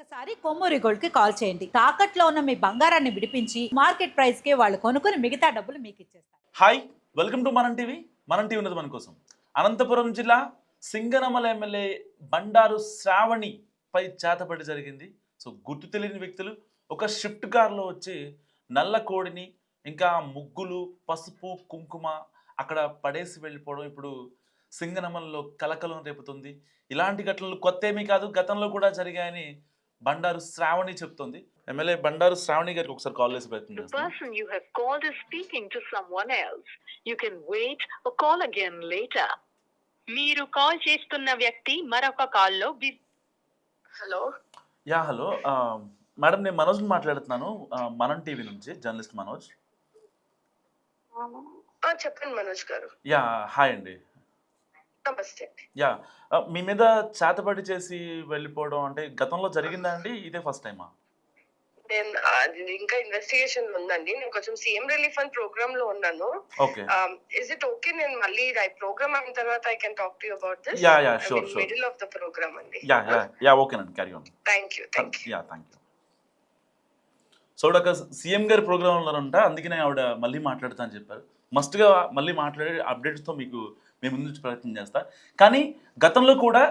ఒక్కసారి కొమ్మూరి గోల్డ్ కి కాల్ చేయండి. తాకట్లో ఉన్న మీ బంగారాన్ని విడిపించి మార్కెట్ ప్రైస్ కి వాళ్ళు కొనుక్కుని మిగతా డబ్బులు మీకు ఇచ్చేస్తారు. హాయ్, వెల్కమ్ టు మనం టీవీ. మనం టీవీ ఉన్నది మన కోసం. అనంతపురం జిల్లా సింగనమల ఎమ్మెల్యే బండారు శ్రావణి పై చేతబడి జరిగింది. సో గుర్తు తెలియని వ్యక్తులు ఒక షిఫ్ట్ కార్లో వచ్చి నల్ల కోడిని ఇంకా ముగ్గులు పసుపు కుంకుమ అక్కడ పడేసి వెళ్ళిపోవడం ఇప్పుడు సింగనమలలో కలకలం రేపుతుంది. ఇలాంటి ఘటనలు కొత్త ఏమీ కాదు, గతంలో కూడా జరిగాయని బండారు శ్రావణి చెప్తోంది. ఎమ్మెల్యే బండారు శ్రావణి గారికి ఒకసారి కాల్ చేసి ప్రయత్నం The చేస్తాను. person you have called is speaking to someone else. You can wait or call again later. మీరు కాల్ చేస్తున్న వ్యక్తి మరొక కాల్లో హలో యా హలో మేడం, నేను మనోజ్ని మాట్లాడుతున్నాను. మనం టీవీ నుంచి జర్నలిస్ట్ మనోజ్. చెప్పండి మనోజ్ గారు. యా హాయ్ అండి. నమస్తే. యా మీ మీద చేతబడి చేసి వెళ్ళిపోవడం అంటే గతంలో జరిగిందా అండి? ఇదే ఫస్ట్ టైమా? నేను అది ఇంకా ఇన్వెస్టిగేషన్ ఉందండి. నేను కొంచెం సీఎం రిలీఫ్ ఫండ్ ప్రోగ్రామ్ లో ఉన్నాను. ఓకే. ఇస్ ఇట్ ఓకే నేను మళ్ళీ ప్రోగ్రామ్ అయిన తర్వాత I can talk to you about this? Ya ya sure sure. Middle of the program అండి. యా యా యా ఓకేనండి, carry on. Thank you. Ya thank you. So ఒక CM గారి program ఉన్నారంట, అందుకనే ఆవిడ మళ్ళీ మాట్లాడుతా అని చెప్పారు. మస్ట్గా మళ్ళీ మాట్లాడే అప్డేట్స్తో మీకు మేము ముందు ప్రయత్నం చేస్తా. కానీ గతంలో కూడా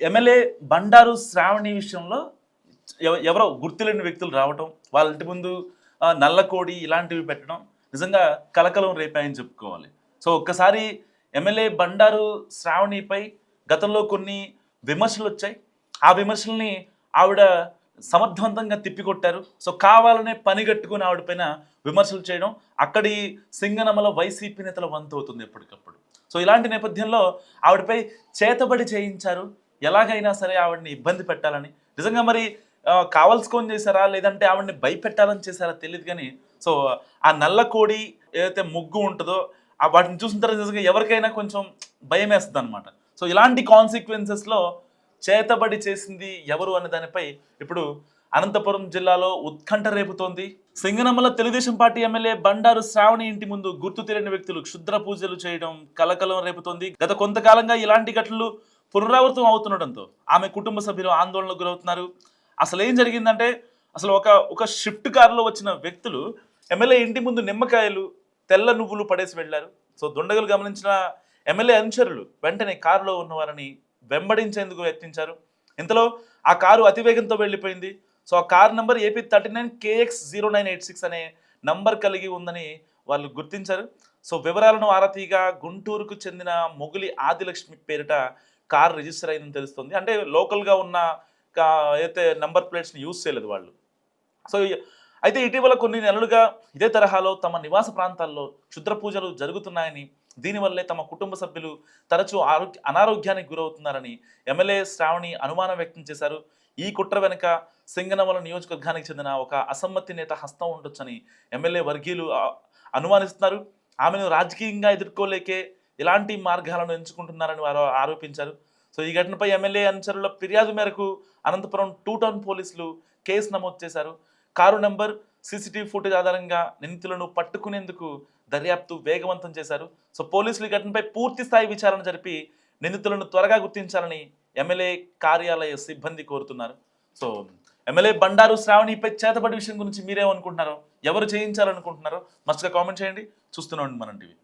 ఎమ్మెల్యే బండారు శ్రావణి విషయంలో ఎవరో గుర్తులేని వ్యక్తులు రావటం, వాళ్ళ ఇంటి ముందు నల్లకోడి ఇలాంటివి పెట్టడం నిజంగా కలకలం రేపాయని చెప్పుకోవాలి. సో ఒక్కసారి ఎమ్మెల్యే బండారు శ్రావణిపై గతంలో కొన్ని విమర్శలు వచ్చాయి. ఆ విమర్శల్ని ఆవిడ సమర్థవంతంగా తిప్పికొట్టారు. సో కావాలనే పని కట్టుకుని ఆవిడపైన విమర్శలు చేయడం అక్కడి సింగనమల వైసీపీ నేతల వంతు అవుతుంది ఎప్పటికప్పుడు. సో ఇలాంటి నేపథ్యంలో ఆవిడపై చేతబడి చేయించారు. ఎలాగైనా సరే ఆవిడని ఇబ్బంది పెట్టాలని, నిజంగా మరి కావలసుకొని చేశారా లేదంటే ఆవిడని భయపెట్టాలని చేశారా తెలియదు. కానీ సో ఆ నల్ల కోడి ఏదైతే ముగ్గు ఉంటుందో వాటిని చూసిన తర్వాత నిజంగా ఎవరికైనా కొంచెం భయం వేస్తుంది అనమాట. సో ఇలాంటి కాన్సిక్వెన్సెస్లో చేతబడి చేసింది ఎవరు అనే దానిపై ఇప్పుడు అనంతపురం జిల్లాలో ఉత్కంఠ రేపుతోంది. సింగనమల తెలుగుదేశం పార్టీ ఎమ్మెల్యే బండారు శ్రావణి ఇంటి ముందు గుర్తు తెలియని వ్యక్తులు క్షుద్ర పూజలు చేయడం కలకలం రేపుతోంది. గత కొంతకాలంగా ఇలాంటి ఘటనలు పునరావృతం అవుతుండటంతో ఆమె కుటుంబ సభ్యులు ఆందోళనకు గురవుతున్నారు. అసలు ఏం జరిగిందంటే, అసలు ఒక షిఫ్ట్ కారులో వచ్చిన వ్యక్తులు ఎమ్మెల్యే ఇంటి ముందు నిమ్మకాయలు తెల్ల నువ్వులు పడేసి వెళ్ళారు. సో దుండగులు గమనించిన ఎమ్మెల్యే అనుచరులు వెంటనే కారులో ఉన్నవారిని వెంబడించేందుకు యత్నించారు. ఇంతలో ఆ కారు అతివేగంతో వెళ్ళిపోయింది. సో ఆ కారు నంబర్ ఏపీ 39 KX 0986 అనే నంబర్ కలిగి ఉందని వాళ్ళు గుర్తించారు. సో వివరాలను ఆరా తీయగా గుంటూరుకు చెందిన మొగులి ఆదిలక్ష్మి పేరిట కారు రిజిస్టర్ అయిందని తెలుస్తుంది. అంటే లోకల్గా ఉన్న అయితే నంబర్ ప్లేట్స్ని యూజ్ చేయలేదు వాళ్ళు. సో అయితే ఇటీవల కొన్ని నెలలుగా ఇదే తరహాలో తమ నివాస ప్రాంతాల్లో క్షుద్ర పూజలు జరుగుతున్నాయని, దీనివల్లే తమ కుటుంబ సభ్యులు తరచూ అనారోగ్యానికి గురవుతున్నారని ఎమ్మెల్యే శ్రావణి అనుమానం వ్యక్తం చేశారు. ఈ కుట్ర వెనుక సింగనమల నియోజకవర్గానికి చెందిన ఒక అసమ్మతి నేత హస్తం ఉండొచ్చని ఎమ్మెల్యే వర్గీయులు అనుమానిస్తున్నారు. ఆమెను రాజకీయంగా ఎదుర్కోలేకే ఇలాంటి మార్గాలను ఎంచుకుంటున్నారని వారు ఆరోపించారు. సో ఈ ఘటనపై ఎమ్మెల్యే అనుచరుల ఫిర్యాదు మేరకు అనంతపురం 2 టౌన్ పోలీసులు కేసు నమోదు చేశారు. కారు నెంబర్ సీసీటీవీ ఫుటేజ్ ఆధారంగా నిందితులను పట్టుకునేందుకు దర్యాప్తు వేగవంతం చేశారు. సో పోలీసులు ఈ ఘటనపై పూర్తి స్థాయి విచారణ జరిపి నిందితులను త్వరగా గుర్తించాలని ఎమ్మెల్యే కార్యాలయ సిబ్బంది కోరుతున్నారు. సో ఎమ్మెల్యే బండారు శ్రావణిపై చేతబడి విషయం గురించి మీరేమనుకుంటున్నారో, ఎవరు చేయించాలనుకుంటున్నారో మస్ట్గా కామెంట్ చేయండి. చూస్తూనే ఉండండి మనం టీవీ.